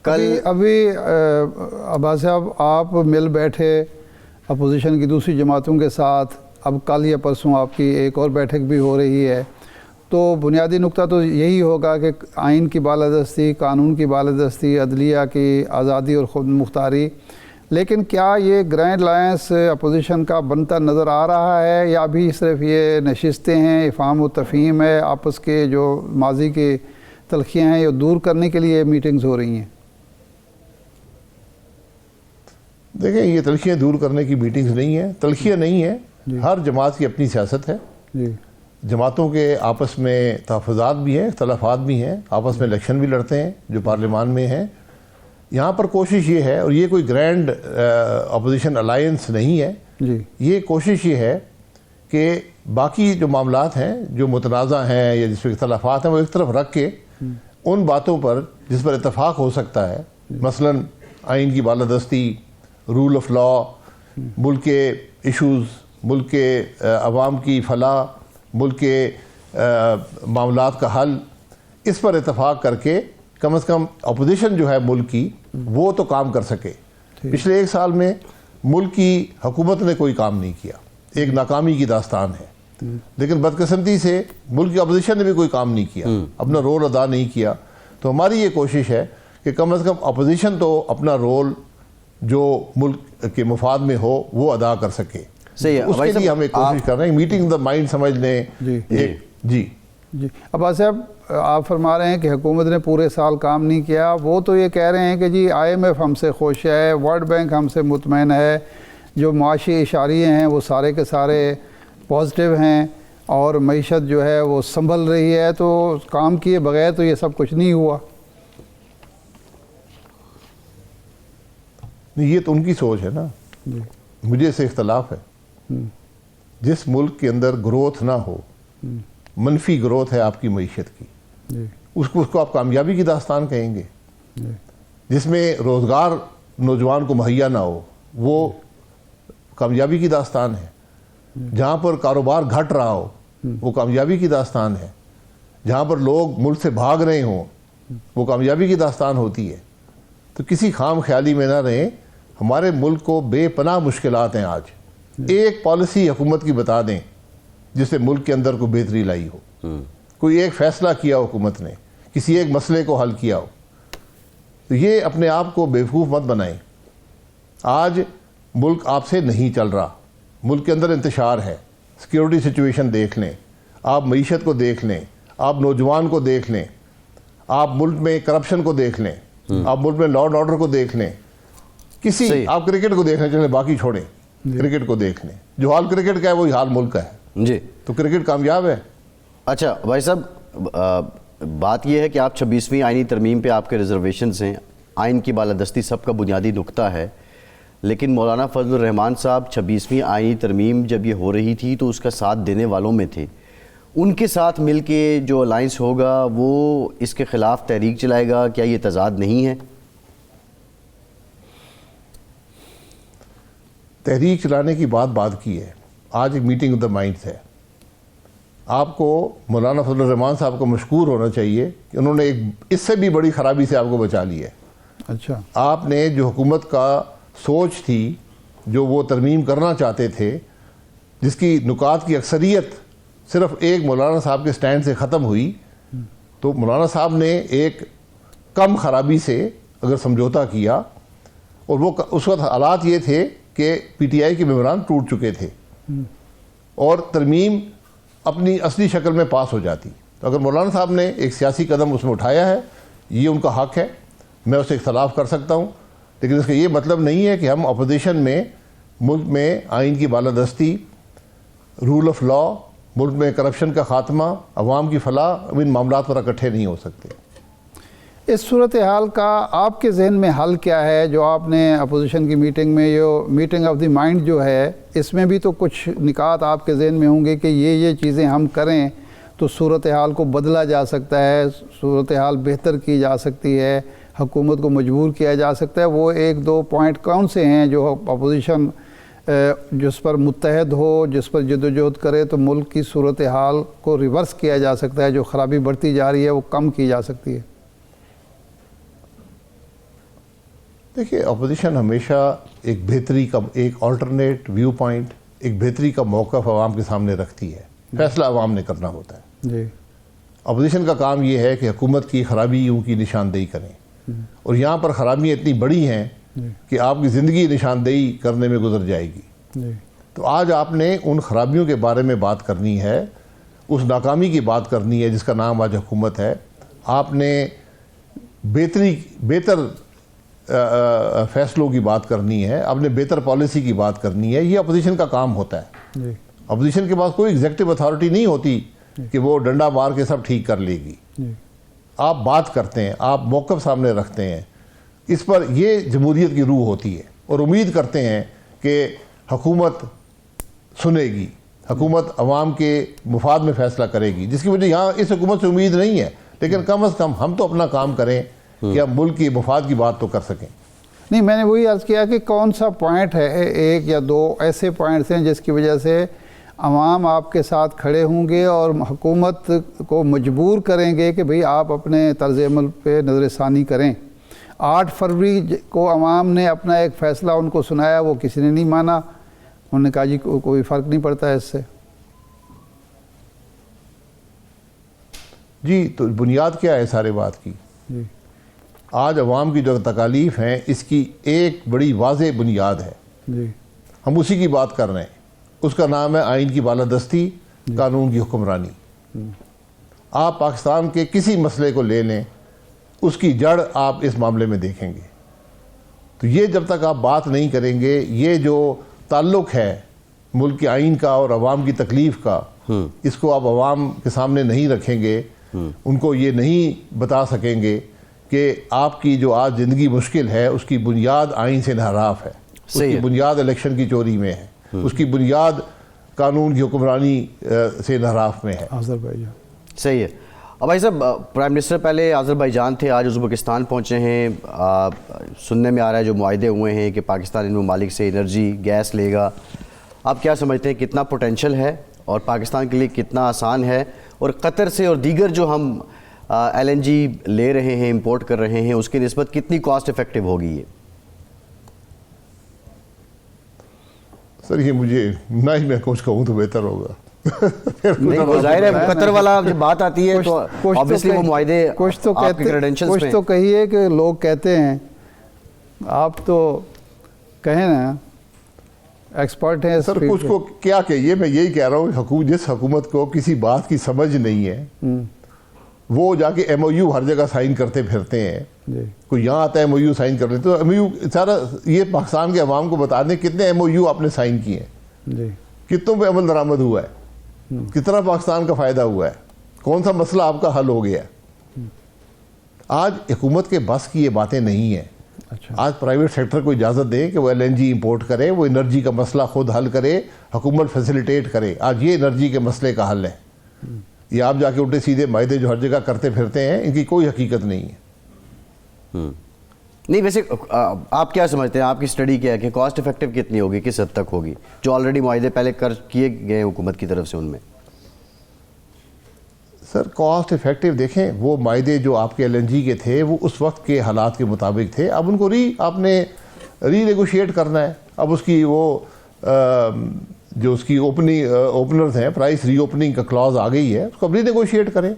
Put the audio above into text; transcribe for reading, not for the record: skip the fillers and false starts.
ابھی عباس صاحب آپ مل بیٹھے اپوزیشن کی دوسری جماعتوں کے ساتھ، اب کل یا پرسوں آپ کی ایک اور بیٹھک بھی ہو رہی ہے، تو بنیادی نقطہ تو یہی ہوگا کہ آئین کی بالادستی، قانون کی بالادستی، عدلیہ کی آزادی اور خود مختاری. لیکن کیا یہ گرینڈ لائنس اپوزیشن کا بنتا نظر آ رہا ہے، یا ابھی صرف یہ نشستیں ہیں، افہام و تفہیم ہے، آپس کے جو ماضی کی تلخیاں ہیں یہ دور کرنے کے لیے میٹنگز ہو رہی ہیں؟ دیکھیں، یہ تلخیاں دور کرنے کی میٹنگز نہیں ہیں، تلخیاں نہیں ہیں. ہر جماعت کی اپنی سیاست ہے. جماعتوں کے آپس میں تحفظات بھی ہیں، اختلافات بھی ہیں، آپس میں الیکشن بھی لڑتے ہیں جو پارلیمان میں ہیں. یہاں پر کوشش یہ ہے، اور یہ کوئی گرینڈ اپوزیشن الائنس نہیں ہے، یہ کوشش یہ ہے کہ باقی جو معاملات ہیں جو متنازع ہیں یا جس پہ اختلافات ہیں وہ ایک طرف رکھ کے ان باتوں پر جس پر اتفاق ہو سکتا ہے، مثلا آئین کی بالادستی، رول آف لا، ملک کے ایشوز، ملک کے عوام کی فلاح، ملک کے معاملات کا حل، اس پر اتفاق کر کے کم از کم اپوزیشن جو ہے ملک کی وہ تو کام کر سکے. پچھلے ایک سال میں ملک کی حکومت نے کوئی کام نہیں کیا، ایک ناکامی کی داستان ہے. لیکن بدقسمتی سے ملک کی اپوزیشن نے بھی کوئی کام نہیں کیا، اپنا رول ادا نہیں کیا. تو ہماری یہ کوشش ہے کہ کم از کم اپوزیشن تو اپنا رول جو ملک کے مفاد میں ہو وہ ادا کر سکے. اس کے لیے ہم ایک کوشش کر رہے ہیں، میٹنگ دا مائنڈ سمجھ لیں. جی عباس صاحب، آپ فرما رہے ہیں کہ حکومت نے پورے سال کام نہیں کیا. وہ تو یہ کہہ رہے ہیں کہ جی IMF ہم سے خوش ہے، ورلڈ بینک ہم سے مطمئن ہے، جو معاشی اشاریے ہیں وہ سارے کے سارے پازیٹیو ہیں، اور معیشت جو ہے وہ سنبھل رہی ہے. تو کام کیے بغیر تو یہ سب کچھ نہیں ہوا. یہ تو ان کی سوچ ہے نا، مجھے اس سے اختلاف ہے. جس ملک کے اندر گروتھ نہ ہو، منفی گروتھ ہے آپ کی معیشت کی، اس کو آپ کامیابی کی داستان کہیں گے؟ جس میں روزگار نوجوان کو مہیا نہ ہو وہ کامیابی کی داستان ہے. جہاں پر کاروبار گھٹ رہا ہو وہ کامیابی کی داستان ہے. جہاں پر لوگ ملک سے بھاگ رہے ہوں وہ کامیابی کی داستان ہوتی ہے. تو کسی خام خیالی میں نہ رہیں. ہمارے ملک کو بے پناہ مشکلات ہیں. آج ایک پالیسی حکومت کی بتا دیں جس سے ملک کے اندر کوئی بہتری لائی ہو، کوئی ایک فیصلہ کیا حکومت نے، کسی ایک مسئلے کو حل کیا ہو. تو یہ اپنے آپ کو بیوقوف مت بنائیں. آج ملک آپ سے نہیں چل رہا، ملک کے اندر انتشار ہے. سیکیورٹی سچویشن دیکھ لیں، آپ معیشت کو دیکھ لیں، آپ نوجوان کو دیکھ لیں، آپ ملک میں کرپشن کو دیکھ لیں، آپ ملک میں لا اینڈ آرڈر کو دیکھ لیں. آپ کرکٹ کو دیکھ لیں، چلیں باقی چھوڑیں، کرکٹ کو دیکھ لیں. جو حال کرکٹ کا ہے وہی حال ملک کا ہے. جی تو کرکٹ کامیاب ہے. اچھا بھائی صاحب، بات یہ ہے کہ آپ 26ویں آئینی ترمیم پہ آپ کے ریزرویشنز ہیں. آئین کی بالادستی سب کا بنیادی نقطہ ہے، لیکن مولانا فضل الرحمان صاحب 26ویں آئینی ترمیم جب یہ ہو رہی تھی تو اس کا ساتھ دینے والوں میں تھے. ان کے ساتھ مل کے جو الائنس ہوگا وہ اس کے خلاف تحریک چلائے گا. کیا یہ تضاد نہیں ہے؟ تحریک چلانے کی بات کی ہے. آج ایک میٹنگ آف دا مائنڈز ہے. آپ کو مولانا فضل الرحمان صاحب کو مشکور ہونا چاہیے کہ انہوں نے ایک اس سے بھی بڑی خرابی سے آپ کو بچا لی ہے. اچھا، آپ نے جو حکومت کا سوچ تھی، جو وہ ترمیم کرنا چاہتے تھے، جس کی نکات کی اکثریت صرف ایک مولانا صاحب کے سٹینڈ سے ختم ہوئی، تو مولانا صاحب نے ایک کم خرابی سے اگر سمجھوتا کیا، اور وہ اس وقت حالات یہ تھے کہ PTI کے ممبران ٹوٹ چکے تھے اور ترمیم اپنی اصلی شکل میں پاس ہو جاتی. تو اگر مولانا صاحب نے ایک سیاسی قدم اس میں اٹھایا ہے، یہ ان کا حق ہے، میں اسے اختلاف کر سکتا ہوں. لیکن اس کا یہ مطلب نہیں ہے کہ ہم اپوزیشن میں ملک میں آئین کی بالادستی، رول آف لا، ملک میں کرپشن کا خاتمہ، عوام کی فلاح، ان معاملات پر اکٹھے نہیں ہو سکتے. اس صورتحال کا آپ کے ذہن میں حل کیا ہے؟ جو آپ نے اپوزیشن کی میٹنگ میں، جو میٹنگ آف دی مائنڈ جو ہے، اس میں بھی تو کچھ نکات آپ کے ذہن میں ہوں گے کہ یہ چیزیں ہم کریں تو صورتحال کو بدلا جا سکتا ہے، صورتحال بہتر کی جا سکتی ہے، حکومت کو مجبور کیا جا سکتا ہے. وہ ایک دو پوائنٹ کون سے ہیں جو اپوزیشن جس پر متحد ہو، جس پر جدوجہد کرے تو ملک کی صورتحال کو ریورس کیا جا سکتا ہے، جو خرابی بڑھتی جا رہی ہے وہ کم کی جا سکتی ہے؟ دیکھیے اپوزیشن ہمیشہ ایک بہتری کا ایک آلٹرنیٹ ویو پوائنٹ، ایک بہتری کا موقف عوام کے سامنے رکھتی ہے، فیصلہ عوام نے کرنا ہوتا ہے۔ جی اپوزیشن کا کام یہ ہے کہ حکومت کی خرابیوں کی نشاندہی کریں، اور یہاں پر خرابیاں اتنی بڑی ہیں کہ آپ کی زندگی نشاندہی کرنے میں گزر جائے گی۔ جی تو آج آپ نے ان خرابیوں کے بارے میں بات کرنی ہے، اس ناکامی کی بات کرنی ہے جس کا نام آج حکومت ہے۔ آپ نے بہتر فیصلوں کی بات کرنی ہے، آپ نے بہتر پالیسی کی بات کرنی ہے۔ یہ اپوزیشن کا کام ہوتا ہے۔ جی اپوزیشن کے پاس کوئی ایگزیکٹو اتھارٹی نہیں ہوتی کہ وہ ڈنڈا مار کے سب ٹھیک کر لے گی۔ جی آپ بات کرتے ہیں، آپ موقف سامنے رکھتے ہیں، اس پر یہ جمہوریت کی روح ہوتی ہے، اور امید کرتے ہیں کہ حکومت سنے گی، حکومت عوام کے مفاد میں فیصلہ کرے گی، جس کی وجہ یہاں اس حکومت سے امید نہیں ہے، لیکن کم از کم ہم تو اپنا کام کریں کہ ہم ملک کے مفاد کی بات تو کر سکیں۔ نہیں، میں نے وہی عرض کیا کہ کون سا پوائنٹ ہے، ایک یا دو ایسے پوائنٹس ہیں جس کی وجہ سے عوام آپ کے ساتھ کھڑے ہوں گے اور حکومت کو مجبور کریں گے کہ بھئی آپ اپنے طرز عمل پہ نظر ثانی کریں۔ 8 فروری کو عوام نے اپنا ایک فیصلہ ان کو سنایا، وہ کسی نے نہیں مانا، انہوں نے کہا جی کوئی فرق نہیں پڑتا ہے اس سے۔ جی تو بنیاد کیا ہے سارے بات کی؟ جی آج عوام کی جو تکالیف ہیں اس کی ایک بڑی واضح بنیاد ہے، جی ہم اسی کی بات کر رہے ہیں، اس کا نام ہے آئین کی بالادستی، قانون کی حکمرانی۔ آپ پاکستان کے کسی مسئلے کو لے لیں، اس کی جڑ آپ اس معاملے میں دیکھیں گے۔ تو یہ جب تک آپ بات نہیں کریں گے، یہ جو تعلق ہے ملک کے آئین کا اور عوام کی تکلیف کا، اس کو آپ عوام کے سامنے نہیں رکھیں گے، ان کو یہ نہیں بتا سکیں گے کہ آپ کی جو آج زندگی مشکل ہے اس کی بنیاد آئین سے انحراف ہے، اس کی بنیاد الیکشن کی چوری میں ہے، اس کی بنیاد قانون کی حکمرانی سے انحراف میں ہے۔ آذربائیجان صحیح ہے۔ اب بھائی صاحب، پرائم منسٹر پہلے آذربائیجان تھے، آج ازبکستان پہنچے ہیں۔ سننے میں آ رہا ہے جو معاہدے ہوئے ہیں کہ پاکستان ان ممالک سے انرجی گیس لے گا، آپ کیا سمجھتے ہیں کتنا پوٹینشل ہے اور پاکستان کے لیے کتنا آسان ہے؟ اور قطر سے اور دیگر جو ہم LNG لے رہے ہیں، امپورٹ کر رہے ہیں، اس کی نسبت کتنی کاسٹ افیکٹو ہوگی یہ؟ سر یہ مجھے نہ ہی میں کچھ کہوں تو بہتر ہوگا۔ نہیں، وہ ظاہر ہے قطر والا جب بات آتی ہے تو obviously وہ معاہدے آپ کے credentials کچھ میں تو کہیے کہ لوگ کہتے ہیں، آپ تو کہیں نا ایکسپرٹ ہیں۔ سر کچھ کو کیا کہیے، میں یہی کہہ رہا ہوں، جس حکومت کو کسی بات کی سمجھ نہیں ہے وہ جا کے MOU ہر جگہ سائن کرتے پھرتے ہیں۔ کوئی یہاں آتا ہے MOU سائن کر لیتے، تو MOU سارا یہ پاکستان کے عوام کو بتا دیں کتنے MOU آپ نے سائن کیے ہیں، کتنوں پہ عمل درآمد ہوا ہے، کتنا پاکستان کا فائدہ ہوا ہے، کون سا مسئلہ آپ کا حل ہو گیا ہے۔ آج حکومت کے بس کی یہ باتیں نہیں ہیں۔ آج پرائیویٹ سیکٹر کو اجازت دیں کہ وہ LNG امپورٹ کرے، وہ انرجی کا مسئلہ خود حل کرے، حکومت فیسیلیٹیٹ کرے۔ آج یہ انرجی کے مسئلے کا حل ہے۔ یہ آپ جا کے الٹے سیدھے معاہدے جو ہر جگہ کرتے پھرتے ہیں، ان کی کوئی حقیقت نہیں ہے۔ نہیں، ویسے آپ کیا سمجھتے ہیں، آپ کی اسٹڈی کیا ہے کہ کاسٹ افیکٹو کتنی ہوگی، کس حد تک ہوگی، جو آلریڈی معاہدے پہلے کیے گئے حکومت کی طرف سے ان میں؟ سر کاسٹ افیکٹو دیکھیں، وہ معاہدے جو آپ کے LNG کے تھے وہ اس وقت کے حالات کے مطابق تھے۔ اب ان کو آپ نے ری نیگوشیٹ کرنا ہے۔ اب اس کی وہ جو اس کی اوپنرز ہیں، پرائس ری اوپننگ کا کلاز آ گئی ہے، اس کو اب ری نیگوشیٹ کریں۔